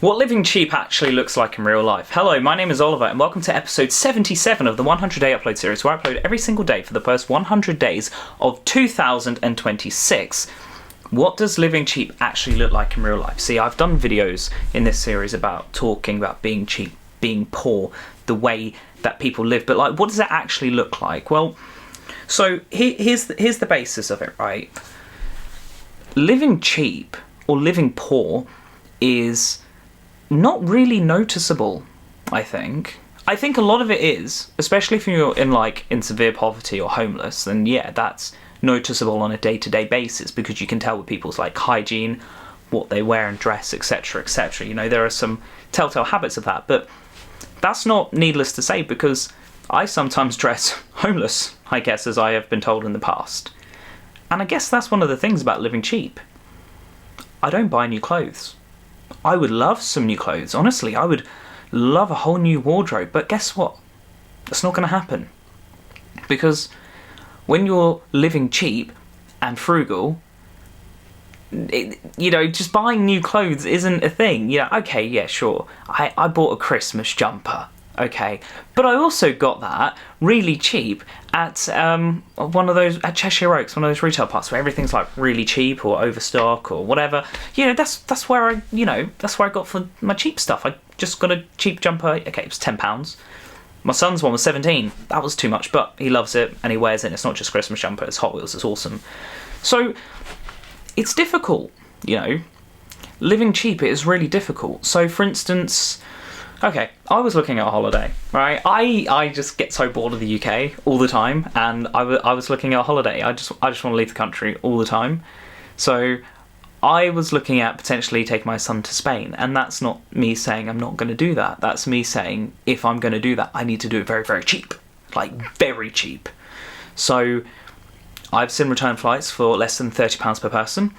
What living cheap actually looks like in real life. Hello, my name is Oliver and welcome to episode 77 of the 100 Day Upload series, where I upload every single day for the first 100 days of 2026. What does living cheap actually look like in real life? See, I've done videos in this series about talking about being cheap, being poor, the way that people live, but like, what does it actually look like? Well, so here's the basis of it, right? Living cheap or living poor is not really noticeable, I think. I think a lot of it is, especially if you're in severe poverty or homeless, then yeah, that's noticeable on a day-to-day basis because you can tell with people's like hygiene, what they wear and dress, etc., etc. You know, there are some telltale habits of that, but that's not needless to say because I sometimes dress homeless, I guess, as I have been told in the past. And I guess that's one of the things about living cheap. I don't buy new clothes. I would love some new clothes. Honestly, I would love a whole new wardrobe. But guess what? That's not going to happen. Because when you're living cheap and frugal, just buying new clothes isn't a thing. Okay, yeah, sure. I bought a Christmas jumper. Okay, but I also got that really cheap at one of those at Cheshire Oaks, one of those retail parts where everything's like really cheap or overstock or whatever. That's where I got for my cheap stuff. I just got a cheap jumper. Okay, it was £10. My son's one was 17. That was too much, but he loves it and he wears it. It's not just Christmas jumper. It's Hot Wheels. It's awesome. So it's difficult, Living cheap is really difficult. So for instance. Okay, I was looking at a holiday, right? I just get so bored of the UK all the time, and I was looking at a holiday. I just want to leave the country all the time. So I was looking at potentially taking my son to Spain, and that's not me saying I'm not going to do that. That's me saying if I'm going to do that, I need to do it very, very cheap. Like, very cheap. So I've seen return flights for less than £30 per person,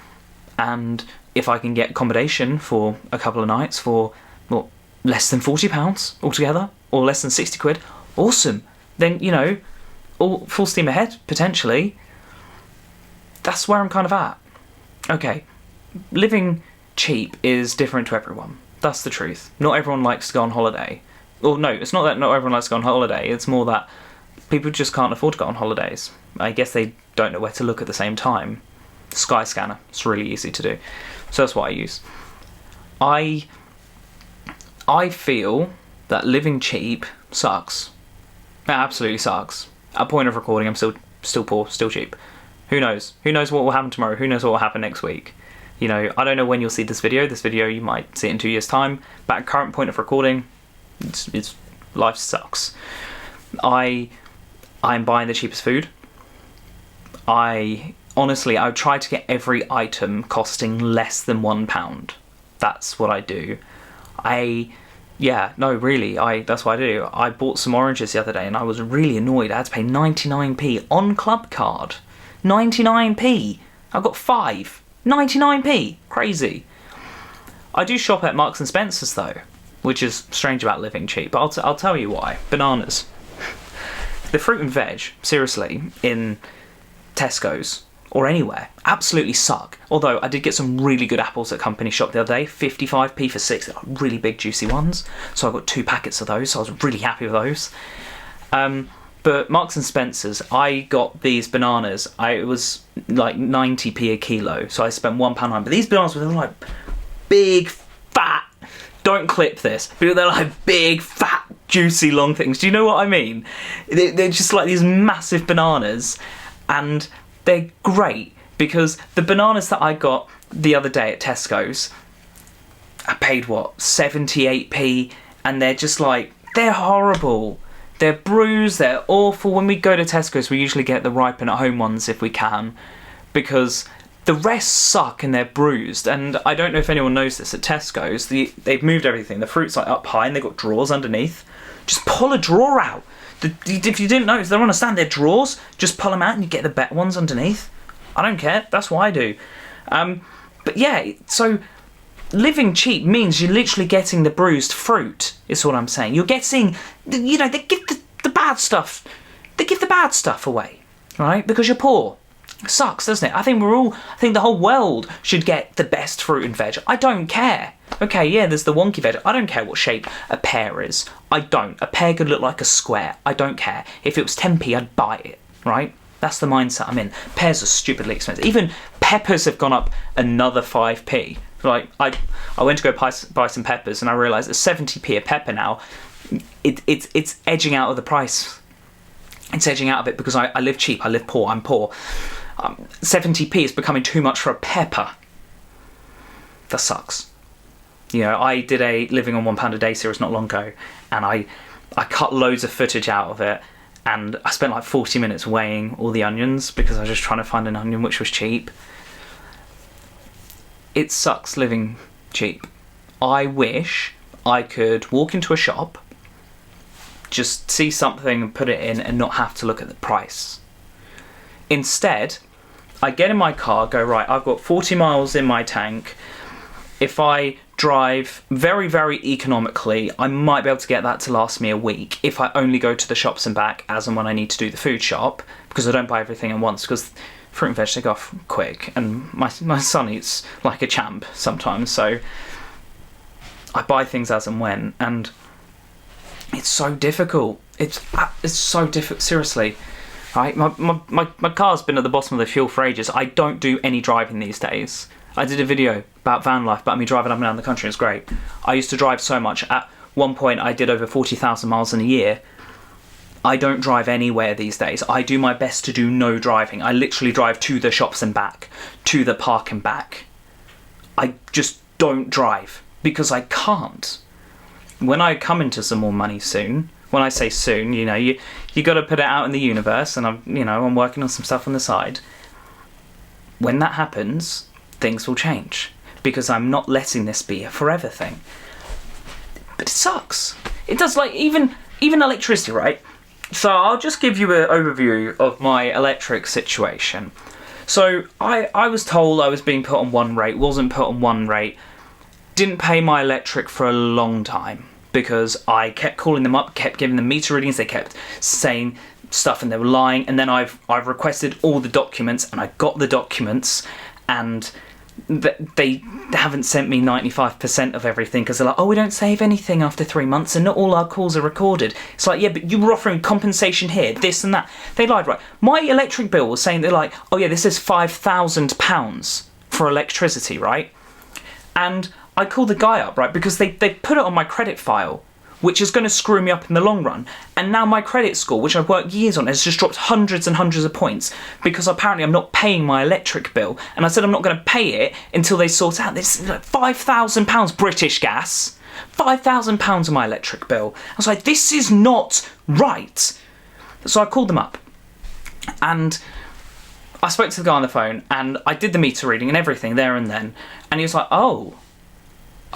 and if I can get accommodation for a couple of nights for, less than £40 altogether, or less than 60 quid, awesome. Then, all full steam ahead, potentially. That's where I'm kind of at. Okay, living cheap is different to everyone. That's the truth. Not everyone likes to go on holiday. Or no, it's not that not everyone likes to go on holiday, it's more that people just can't afford to go on holidays. I guess they don't know where to look at the same time. Skyscanner, it's really easy to do. So that's what I use. I feel that living cheap sucks. It absolutely sucks. At point of recording, I'm still poor, still cheap. Who knows? Who knows what will happen tomorrow? Who knows what will happen next week? I don't know when you'll see this video. This video, you might see it in 2 years' time. But at current point of recording, it's life sucks. I'm buying the cheapest food. I would try to get every item costing less than £1. That's what I do. That's what I do. I bought some oranges the other day and I was really annoyed. I had to pay 99p on Club Card. 99p. I got 5. 99p. Crazy. I do shop at Marks and Spencer's though, which is strange about living cheap, but I'll tell you why. Bananas. The fruit and veg, seriously, in Tesco's or anywhere, absolutely suck. Although I did get some really good apples at Company Shop the other day, 55p for 6, they're like really big juicy ones. So I got 2 packets of those, so I was really happy with those. But Marks and Spencer's, I got these bananas. It was like 90p a kilo, so I spent £1.09. But these bananas were like big, fat, don't clip this, but they're like big, fat, juicy, long things. Do you know what I mean? They're just like these massive bananas, and they're great because the bananas that I got the other day at Tesco's, I paid 78p, and they're just like, they're horrible. They're bruised, they're awful. When we go to Tesco's, we usually get the ripen at home ones if we can, because the rest suck and they're bruised. And I don't know if anyone knows this, at Tesco's, they've moved everything. The fruit's like up high and they've got drawers underneath. Just pull a drawer out. If you didn't notice, they don't understand they're drawers. Just pull them out and you get the better ones underneath. I don't care. That's what I do. But yeah, so living cheap means you're literally getting the bruised fruit, is what I'm saying. You're getting, they give the bad stuff. They give the bad stuff away, right? Because you're poor. Sucks, doesn't it? I think the whole world should get the best fruit and veg. I don't care. Okay, yeah, there's the wonky veg. I don't care what shape a pear is. I don't. A pear could look like a square. I don't care. If it was 10p, I'd buy it, right? That's the mindset I'm in. Pears are stupidly expensive. Even peppers have gone up another 5p. Like, I went to go buy some peppers, and I realised that 70p a pepper now, it's edging out of the price. It's edging out of it because I live cheap, I live poor, I'm poor. 70p is becoming too much for a pepper. That sucks. You know, I did a Living on £1 a Day series not long ago, and I cut loads of footage out of it, and I spent like 40 minutes weighing all the onions because I was just trying to find an onion which was cheap. It sucks living cheap. I wish I could walk into a shop, just see something and put it in and not have to look at the price. Instead, I get in my car, go, right, I've got 40 miles in my tank. If I drive very, very economically, I might be able to get that to last me a week if I only go to the shops and back as and when I need to do the food shop, because I don't buy everything at once, because fruit and veg take off quick, and my son eats like a champ sometimes, so I buy things as and when, and it's so difficult. It's so difficult, seriously. Right? My car's been at the bottom of the fuel for ages. I don't do any driving these days. I did a video about van life, about me driving up and down the country. It's great. I used to drive so much. At one point, I did over 40,000 miles in a year. I don't drive anywhere these days. I do my best to do no driving. I literally drive to the shops and back, to the park and back. I just don't drive because I can't. When I come into some more money soon, when I say soon, you know, you got to put it out in the universe, and I'm working on some stuff on the side. When that happens, things will change, because I'm not letting this be a forever thing. But it sucks. It does, like, even electricity, right? So I'll just give you an overview of my electric situation. So I was told I was being put on one rate, wasn't put on one rate, didn't pay my electric for a long time because I kept calling them up, kept giving them meter readings, they kept saying stuff and they were lying, and then I've requested all the documents, and I got the documents, and they haven't sent me 95% of everything because they're like, oh, we don't save anything after 3 months and not all our calls are recorded. It's like, yeah, but you were offering compensation here, this and that. They lied, right? My electric bill was saying, they're like, oh yeah, this is £5,000 for electricity, right? And I called the guy up, right, because they put it on my credit file, which is going to screw me up in the long run. And now my credit score, which I've worked years on, has just dropped hundreds and hundreds of points because apparently I'm not paying my electric bill. And I said I'm not going to pay it until they sort out this, like, £5,000 British gas. £5,000 of my electric bill. I was like, this is not right. So I called them up. And I spoke to the guy on the phone, and I did the meter reading and everything there and then. And he was like, oh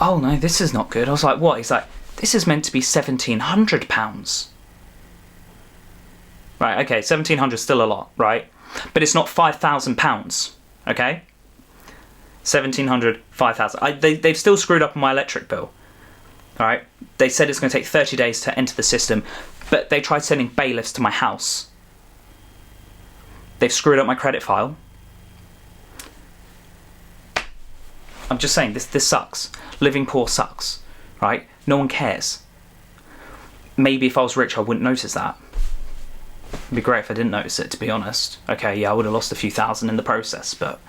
no, this is not good. I was like, what? He's like, this is meant to be £1,700. Right, okay, 1,700 is still a lot, right? But it's not £5,000, okay? 1,700, 5,000. They've still screwed up on my electric bill, all right? They said it's going to take 30 days to enter the system, but they tried sending bailiffs to my house. They've screwed up my credit file. I'm just saying, this sucks. Living poor sucks, right? No one cares. Maybe if I was rich, I wouldn't notice that. It'd be great if I didn't notice it, to be honest. Okay, yeah, I would have lost a few thousand in the process, but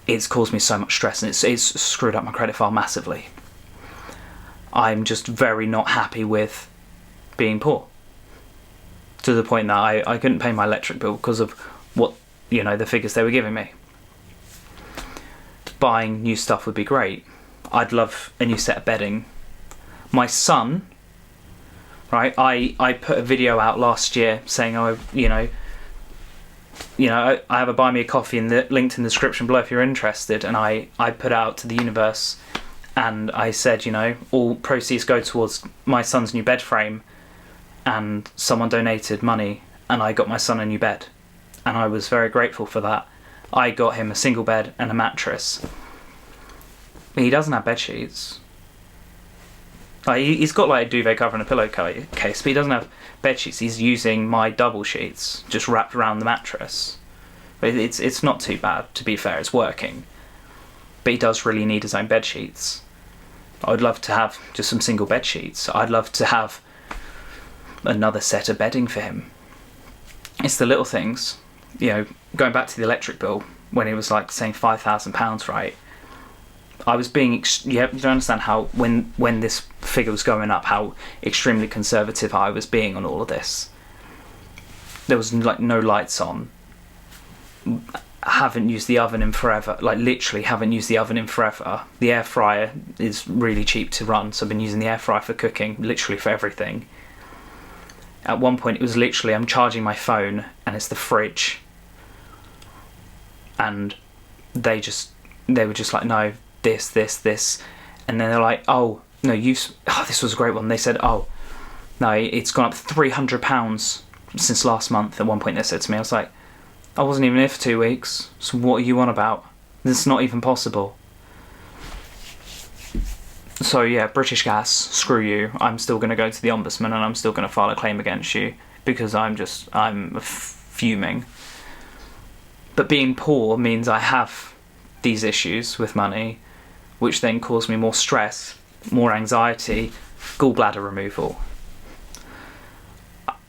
it's caused me so much stress, and it's screwed up my credit file massively. I'm just very not happy with being poor, to the point that I couldn't pay my electric bill because of what, the figures they were giving me. Buying new stuff would be great. I'd love a new set of bedding. My son, right, I put a video out last year saying, I have a buy me a coffee linked in the description below if you're interested, and I put it out to the universe, and I said, all proceeds go towards my son's new bed frame, and someone donated money, and I got my son a new bed, and I was very grateful for that. I got him a single bed and a mattress. He doesn't have bed sheets. He's got like a duvet cover and a pillowcase, but he doesn't have bed sheets. He's using my double sheets just wrapped around the mattress. But it's not too bad, to be fair. It's working. But he does really need his own bed sheets. I'd love to have just some single bed sheets. I'd love to have another set of bedding for him. It's the little things. You know, going back to the electric bill, when it was like saying £5,000, right? I was being, you don't understand how, when this figure was going up, how extremely conservative I was being on all of this. There was like no lights on. Haven't used the oven in forever. Like literally haven't used the oven in forever. The air fryer is really cheap to run, so I've been using the air fryer for cooking, literally for everything. At one point it was literally, I'm charging my phone and it's the fridge. And they were just like, no, this. And then they're like, oh, no, this was a great one. They said, oh, no, it's gone up £300 since last month. At one point they said to me, I was like, I wasn't even here for 2 weeks, so what are you on about? This is not even possible. So yeah, British Gas, screw you. I'm still going to go to the Ombudsman and I'm still going to file a claim against you because I'm fuming. But being poor means I have these issues with money, which then cause me more stress, more anxiety, gallbladder removal.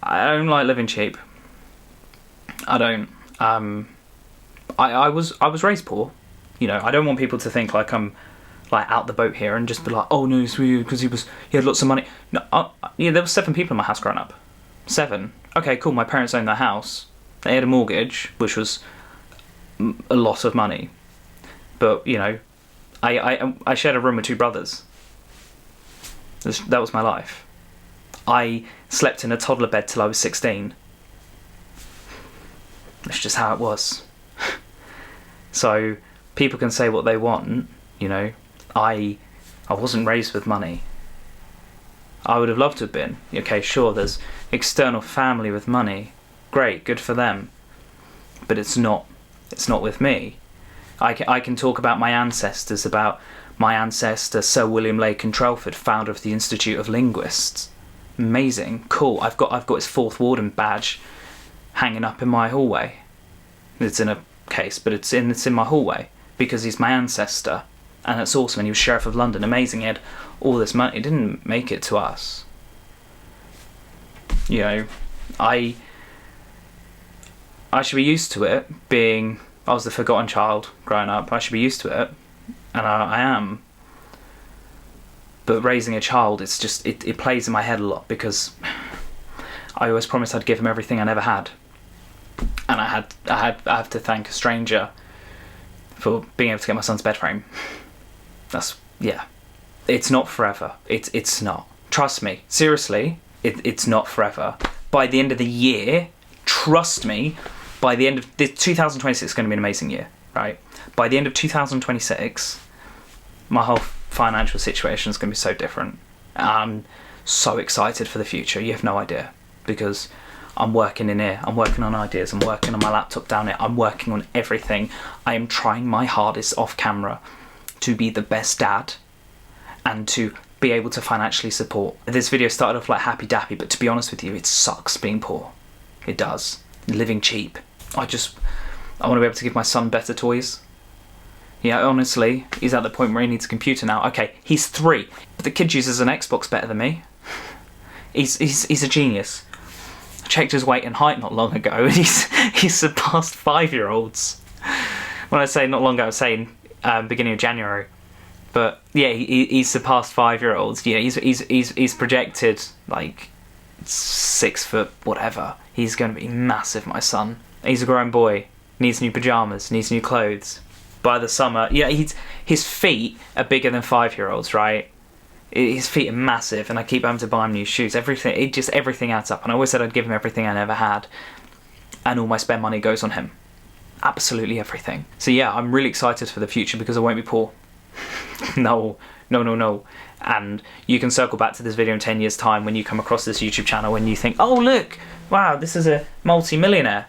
I don't like living cheap. I don't. I was raised poor. You know, I don't want people to think like I'm like out the boat here and just be like, oh no, it's weird because he had lots of money. No, yeah, there were 7 people in my house growing up. 7. Okay, cool. My parents owned their house. They had a mortgage, which was a lot of money. But you know, I shared a room with 2 brothers. That was my life. I slept in a toddler bed till I was 16. That's just how it was. So people can say what they want, you know. I wasn't raised with money. I would have loved to have been. Okay, sure, there's external family with money. Great, good for them. But it's not with me. I can talk about my ancestor, Sir William Lake and Trelford, founder of the Institute of Linguists. Amazing, cool. I've got his 4th Warden badge hanging up in my hallway. It's in a case, but it's in my hallway because he's my ancestor, and that's awesome. And he was Sheriff of London, amazing. He had all this money. He didn't make it to us. You know, I should be used to it. Being I was the forgotten child growing up. I should be used to it, and I am. But raising a child, it's just it plays in my head a lot because I always promised I'd give him everything I never had, and I have to thank a stranger for being able to get my son's bed frame. It's not forever. It's not. Trust me, seriously, it's not forever. By the end of the year, trust me, by the end of 2026 is going to be an amazing year, right? By the end of 2026, my whole financial situation is going to be so different. I'm so excited for the future. You have no idea, because I'm working in here. I'm working on ideas. I'm working on my laptop down here. I'm working on everything. I am trying my hardest off camera to be the best dad and to be able to financially support. This video started off like happy dappy, but to be honest with you, it sucks being poor. It does. Living cheap. I want to be able to give my son better toys. Yeah, honestly, he's at the point where he needs a computer now. Okay, he's 3, but the kid uses an Xbox better than me. He's a genius. I checked his weight and height not long ago, and he's surpassed 5-year-olds. When I say not long ago, I'm saying beginning of January. But yeah, he's surpassed 5-year-olds. Yeah, he's projected like 6 foot whatever. He's going to be massive, my son. He's a grown boy. Needs new pajamas. Needs new clothes. By the summer, yeah, his feet are bigger than 5-year-olds, right? His feet are massive, and I keep having to buy him new shoes. Everything adds up, and I always said I'd give him everything I never had, and all my spare money goes on him. Absolutely everything. So yeah, I'm really excited for the future because I won't be poor. No. And you can circle back to this video in 10 years' time when you come across this YouTube channel and you think, oh look, wow, this is a multi-millionaire.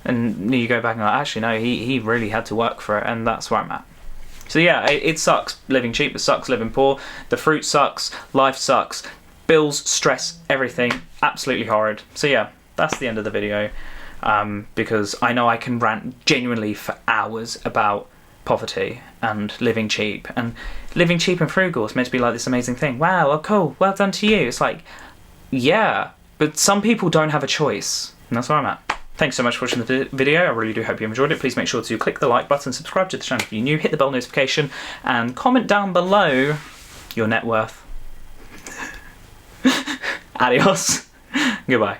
And you go back and like, actually no, he really had to work for it, and that's where I'm at. So yeah, it sucks living cheap, it sucks living poor, the fruit sucks, life sucks, bills, stress, everything, absolutely horrid. So yeah, that's the end of the video, because I know I can rant genuinely for hours about poverty and living cheap. And living cheap and frugal is meant to be like this amazing thing. Wow, oh cool, well done to you. It's like, yeah, but some people don't have a choice. And that's where I'm at. Thanks so much for watching the video. I really do hope you enjoyed it. Please make sure to click the like button, subscribe to the channel if you're new, hit the bell notification, and comment down below your net worth. Adios. Goodbye.